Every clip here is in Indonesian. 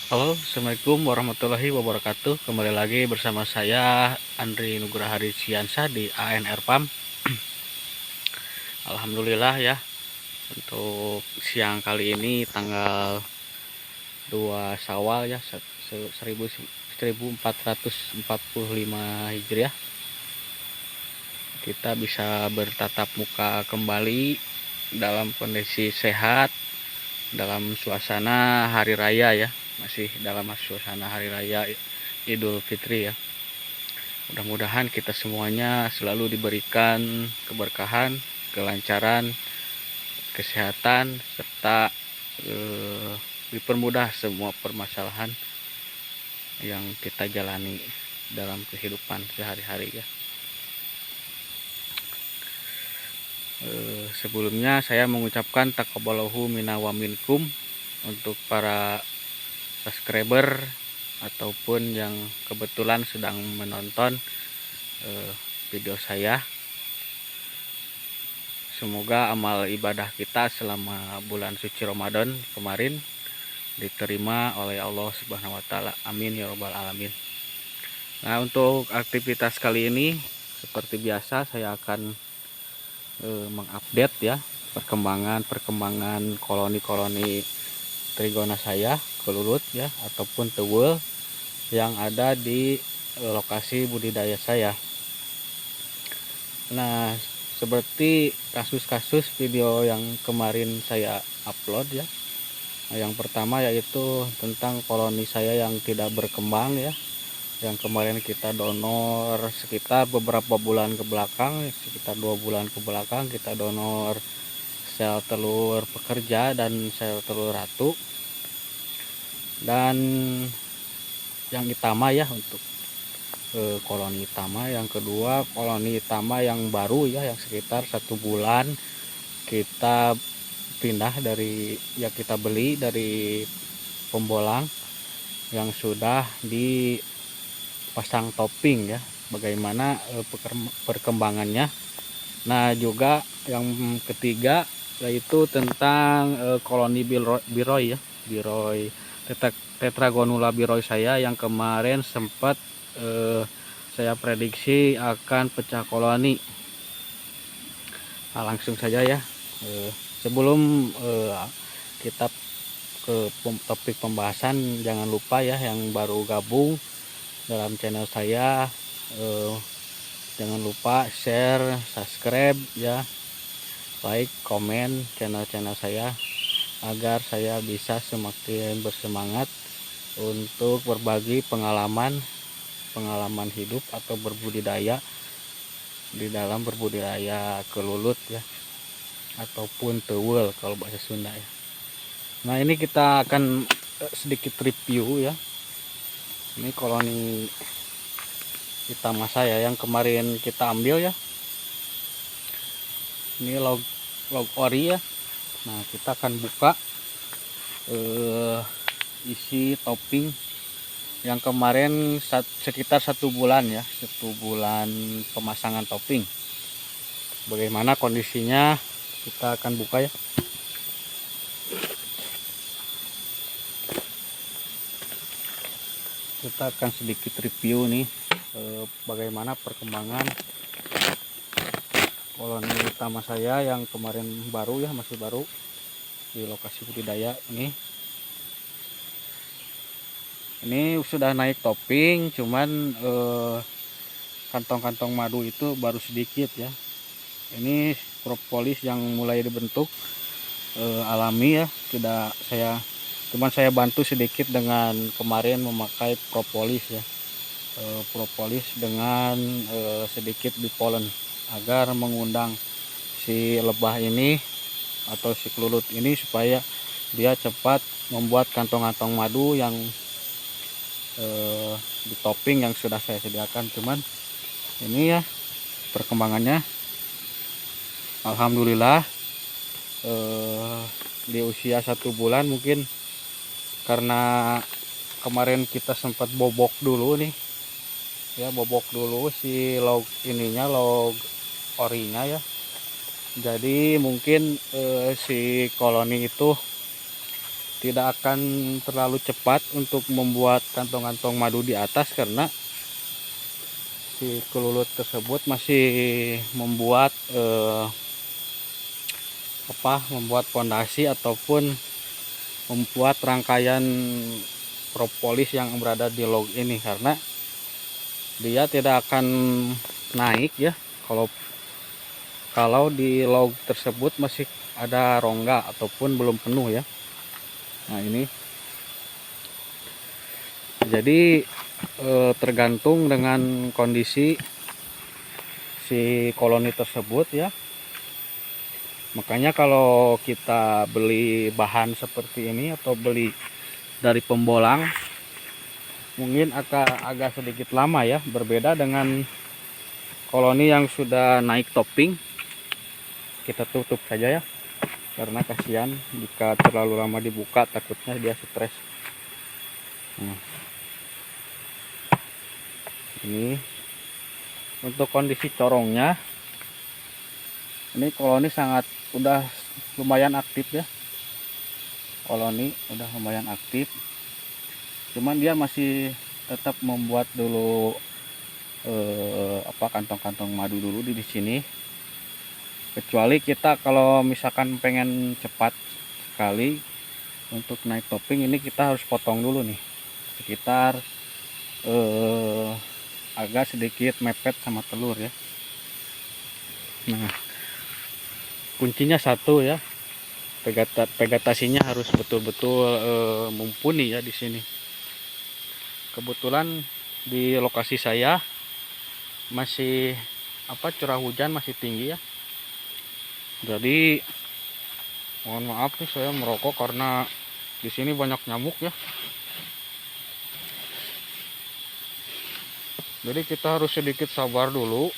Halo, Assalamualaikum warahmatullahi wabarakatuh. Kembali lagi bersama saya Andri Nugraha Siansah di ANR Farm. Alhamdulillah ya, untuk siang kali ini tanggal 2 Syawal ya, 1445 Hijriah. Kita bisa bertatap muka kembali dalam kondisi sehat, dalam suasana hari raya ya, masih dalam suasana hari raya Idul Fitri ya. Mudah-mudahan kita semuanya selalu diberikan keberkahan, kelancaran, kesehatan, serta dipermudah semua permasalahan yang kita jalani dalam kehidupan sehari-hari ya. Sebelumnya saya mengucapkan taqabbalallahu minna wa minkum untuk para subscriber ataupun yang kebetulan sedang menonton video saya. Semoga amal ibadah kita selama bulan suci Ramadan kemarin diterima oleh Allah Subhanahu wa taala. Amin ya robbal alamin. Nah, untuk aktivitas kali ini seperti biasa saya akan mengupdate ya perkembangan koloni-koloni trigona saya, kelulut ya ataupun tewel yang ada di lokasi budidaya saya. Nah, seperti kasus-kasus video yang kemarin saya upload ya. Nah, yang pertama yaitu tentang koloni saya yang tidak berkembang ya. Yang kemarin kita donor sekitar beberapa bulan ke belakang, sekitar 2 bulan ke belakang kita donor sel telur pekerja dan sel telur ratu. Dan yang utama ya untuk koloni utama, yang kedua koloni utama yang baru ya, yang sekitar 1 bulan kita pindah dari ya, kita beli dari pembolang yang sudah dipasang topping ya, bagaimana perkembangannya. Nah, juga yang ketiga yaitu tentang koloni biroy ya, biroy tetragonula biroy saya yang kemarin sempat saya prediksi akan pecah koloni. Nah, langsung saja ya, sebelum kita ke topik pembahasan, jangan lupa ya yang baru gabung dalam channel saya, jangan lupa share, subscribe ya, like, komen channel saya agar saya bisa semakin bersemangat untuk berbagi pengalaman hidup atau berbudidaya di dalam berbudidaya kelulut ya, ataupun tewel kalau bahasa Sunda ya. Nah, ini kita akan sedikit review ya. Ini koloni utama saya yang kemarin kita ambil ya. Ini log ori ya. Nah, kita akan buka isi topping yang kemarin sekitar 1 bulan ya, 1 bulan pemasangan topping. Bagaimana kondisinya kita akan buka ya. Kita akan sedikit review nih bagaimana perkembangan koloni utama saya yang kemarin baru ya, masih baru di lokasi budidaya ini. Ini sudah naik topping, cuman kantong-kantong madu itu baru sedikit ya. Ini propolis yang mulai dibentuk alami ya, tidak cuman saya bantu sedikit dengan kemarin memakai propolis ya, propolis dengan sedikit bipolen agar mengundang si lebah ini atau si kelulut ini supaya dia cepat membuat kantong-kantong madu yang di topping yang sudah saya sediakan. Cuman ini ya perkembangannya, alhamdulillah di usia 1 bulan, mungkin karena kemarin kita sempat bobok dulu nih ya, bobok dulu si log ininya, log orinya ya. Jadi mungkin si koloni itu tidak akan terlalu cepat untuk membuat kantong-kantong madu di atas, karena si kelulut tersebut masih membuat membuat fondasi ataupun membuat rangkaian propolis yang berada di log ini, karena dia tidak akan naik ya kalau di log tersebut masih ada rongga ataupun belum penuh ya. Nah ini jadi tergantung dengan kondisi si koloni tersebut ya. Makanya kalau kita beli bahan seperti ini atau beli dari pembolang, mungkin agak sedikit lama ya, berbeda dengan koloni yang sudah naik topping. Kita tutup saja ya, karena kasihan jika terlalu lama dibuka, takutnya dia stres. Nah, ini untuk kondisi corongnya, ini koloni udah lumayan aktif ya. Koloni udah lumayan aktif, cuman dia masih tetap membuat dulu kantong-kantong madu dulu di sini. Kecuali kita kalau misalkan pengen cepat sekali untuk naik topping, ini kita harus potong dulu nih, sekitar agak sedikit mepet sama telur ya. Nah, kuncinya satu ya, vegetasinya harus betul-betul mumpuni ya di sini. Kebetulan di lokasi saya masih curah hujan masih tinggi ya. Jadi mohon maaf nih, saya merokok karena di sini banyak nyamuk ya. Jadi kita harus sedikit sabar dulu.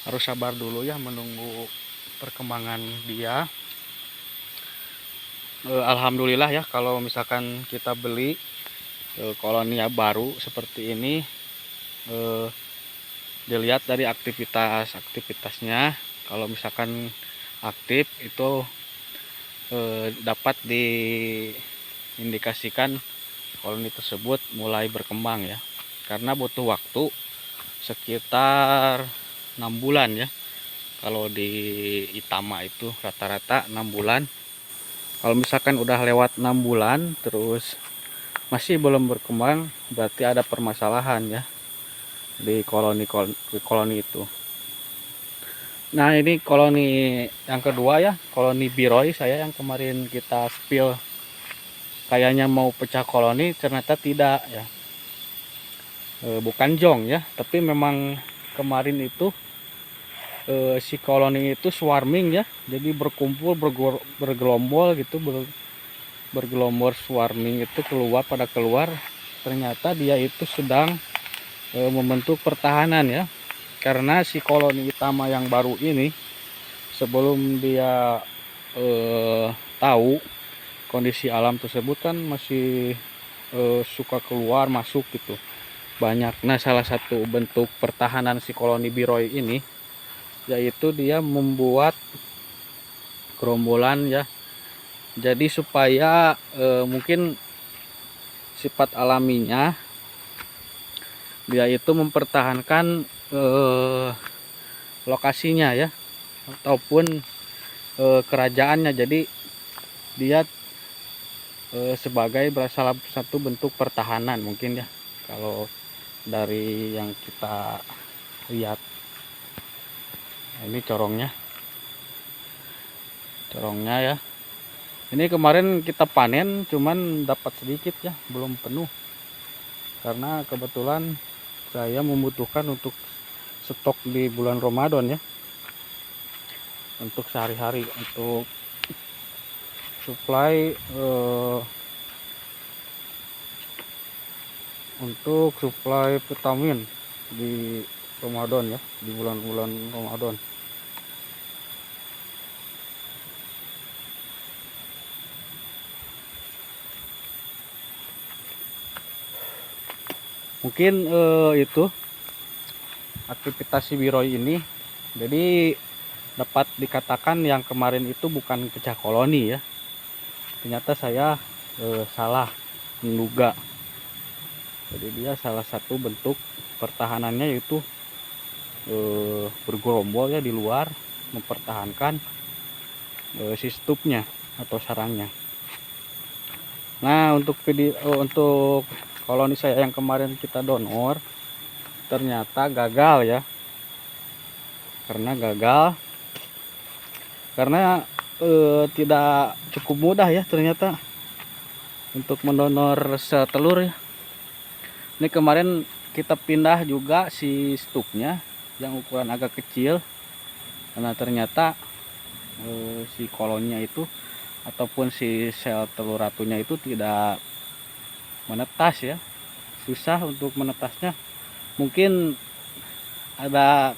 Harus sabar dulu ya, menunggu perkembangan dia. Alhamdulillah ya, kalau misalkan kita beli koloni baru seperti ini, dilihat dari aktivitasnya. Kalau misalkan aktif itu dapat diindikasikan koloni tersebut mulai berkembang ya, karena butuh waktu sekitar 6 bulan ya. Kalau di Itama itu rata-rata 6 bulan. Kalau misalkan udah lewat 6 bulan terus masih belum berkembang, berarti ada permasalahan ya di koloni itu. Nah ini koloni yang kedua ya, koloni biroy saya yang kemarin kita spill kayaknya mau pecah koloni, ternyata tidak ya. Bukan jong ya, tapi memang kemarin itu si koloni itu swarming ya, jadi berkumpul bergelombol gitu, bergelombol swarming itu keluar. Ternyata dia itu sedang membentuk pertahanan ya, karena si koloni Itama yang baru ini sebelum dia tahu kondisi alam tersebut kan masih suka keluar masuk gitu banyak. Nah salah satu bentuk pertahanan si koloni biroy ini yaitu dia membuat gerombolan ya, jadi supaya mungkin sifat alaminya dia itu mempertahankan lokasinya ya, ataupun kerajaannya. Jadi dia sebagai salah satu bentuk pertahanan mungkin ya, kalau dari yang kita lihat. Nah, ini corongnya ya. Ini kemarin kita panen cuman dapat sedikit ya, belum penuh, karena kebetulan saya membutuhkan untuk stok di bulan Ramadan ya, untuk sehari-hari, untuk supply vitamin di Ramadan ya, di bulan-bulan Ramadan. Mungkin itu aktivitas si biroy ini. Jadi dapat dikatakan yang kemarin itu bukan pecah koloni ya. Ternyata saya salah menduga. Jadi dia salah satu bentuk pertahanannya yaitu bergerombol ya di luar, mempertahankan si stupnya atau sarangnya. Nah, untuk koloni saya yang kemarin kita donor ternyata gagal ya. Karena tidak cukup mudah ya ternyata untuk mendonor sel telur ya. Ini kemarin kita pindah juga si stupnya yang ukuran agak kecil, karena ternyata si koloninya itu ataupun si sel telur ratunya itu tidak menetas ya, susah untuk menetasnya. Mungkin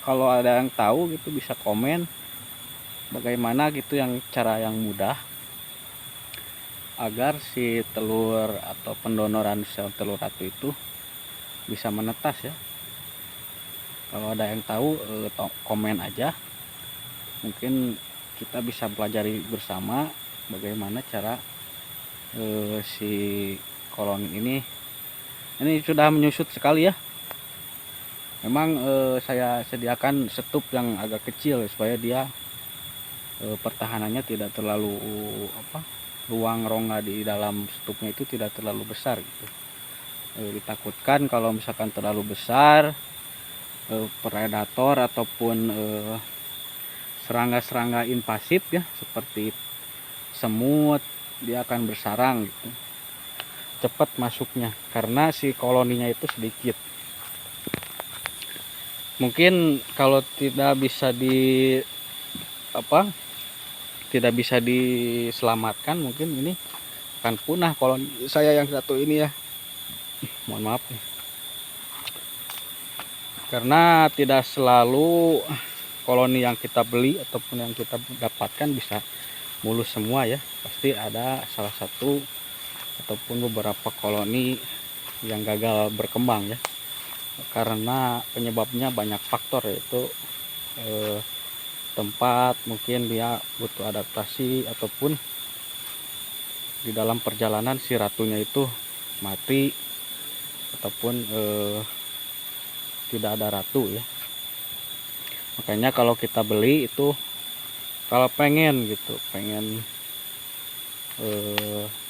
kalau ada yang tahu gitu bisa komen bagaimana gitu yang cara yang mudah agar si telur atau pendonoran sel telur ratu itu bisa menetas ya. Kalau ada yang tahu komen aja, mungkin kita bisa pelajari bersama bagaimana cara si koloni ini sudah menyusut sekali ya. Memang saya sediakan setup yang agak kecil supaya dia pertahanannya tidak terlalu ruang rongga di dalam setupnya itu tidak terlalu besar gitu. Ditakutkan kalau misalkan terlalu besar, predator ataupun serangga-serangga invasif ya seperti semut dia akan bersarang gitu, cepat masuknya karena si koloninya itu sedikit. Mungkin kalau tidak bisa diselamatkan, mungkin ini akan punah koloni saya yang satu ini ya. Mohon maaf nih. Karena tidak selalu koloni yang kita beli ataupun yang kita dapatkan bisa mulus semua ya. Pasti ada salah satu ataupun beberapa koloni yang gagal berkembang ya. Karena penyebabnya banyak faktor, yaitu tempat, mungkin dia butuh adaptasi, ataupun di dalam perjalanan si ratunya itu mati ataupun tidak ada ratu ya. Makanya kalau kita beli itu, kalau pengen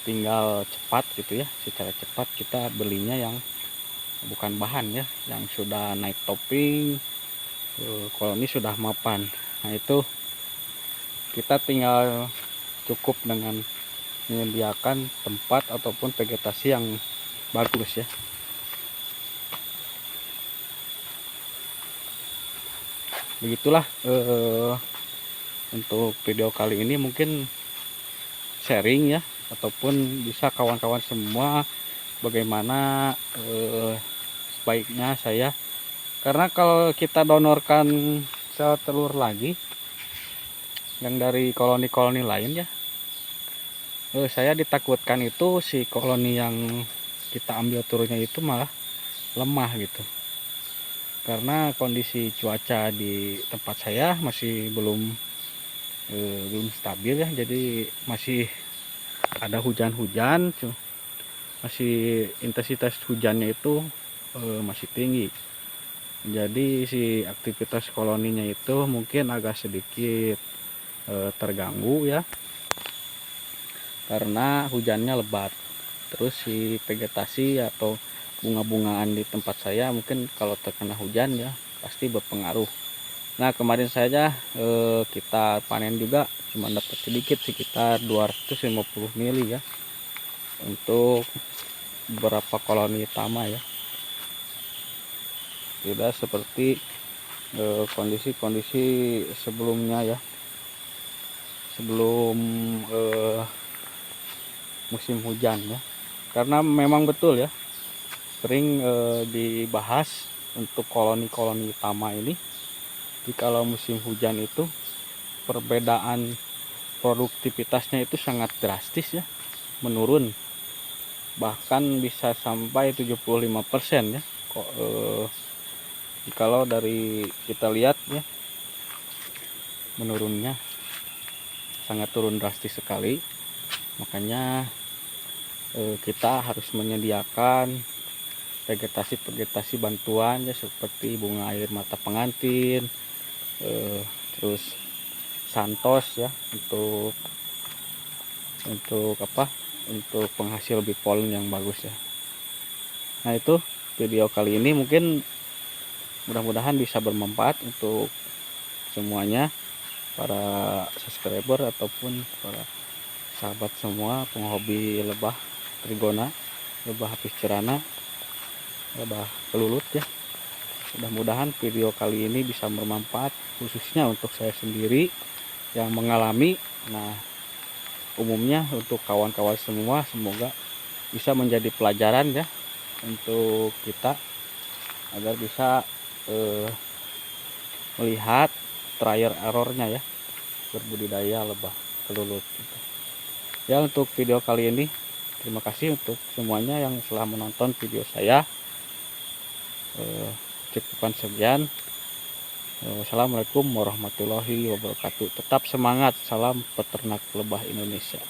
tinggal cepat gitu ya, secara cepat kita belinya yang bukan bahan ya, yang sudah naik topping, koloni sudah mapan. Nah itu kita tinggal cukup dengan menyediakan tempat ataupun vegetasi yang bagus ya. Begitulah untuk video kali ini, mungkin sharing ya, ataupun bisa kawan-kawan semua bagaimana sebaiknya saya, karena kalau kita donorkan sel telur lagi yang dari koloni-koloni lain ya, saya ditakutkan itu si koloni yang kita ambil telurnya itu malah lemah gitu, karena kondisi cuaca di tempat saya masih belum stabil ya. Jadi masih ada hujan-hujan, masih intensitas hujannya itu masih tinggi. Jadi si aktivitas koloninya itu mungkin agak sedikit terganggu ya, karena hujannya lebat. Terus si vegetasi atau bunga-bungaan di tempat saya mungkin kalau terkena hujan ya pasti berpengaruh. Nah kemarin saja kita panen juga cuma dapat sedikit, sekitar 250 mili ya, untuk beberapa koloni utama ya. Tidak seperti kondisi-kondisi sebelumnya ya, sebelum musim hujan ya. Karena memang betul ya, sering dibahas untuk koloni-koloni utama ini, jikalau musim hujan itu perbedaan produktivitasnya itu sangat drastis ya, menurun, bahkan bisa sampai 75% ya. Jikalau dari kita lihat ya, menurunnya, sangat turun drastis sekali. Makanya kita harus menyediakan vegetasi bantuan ya, seperti bunga air mata pengantin, terus santos ya, untuk penghasil bipolen yang bagus ya. Nah, itu video kali ini mungkin mudah-mudahan bisa bermanfaat untuk semuanya, para subscriber ataupun para sahabat semua penghobi lebah trigona, lebah apis cerana, lebah kelulut ya. Mudah-mudahan video kali ini bisa bermanfaat khususnya untuk saya sendiri yang mengalami. Nah, umumnya untuk kawan-kawan semua, semoga bisa menjadi pelajaran ya untuk kita, agar bisa melihat trial errornya ya berbudidaya lebah kelulut gitu. Ya, untuk video kali ini terima kasih untuk semuanya yang telah menonton video saya. Cukupan sekian. Assalamualaikum warahmatullahi wabarakatuh. Tetap semangat, salam peternak lebah Indonesia.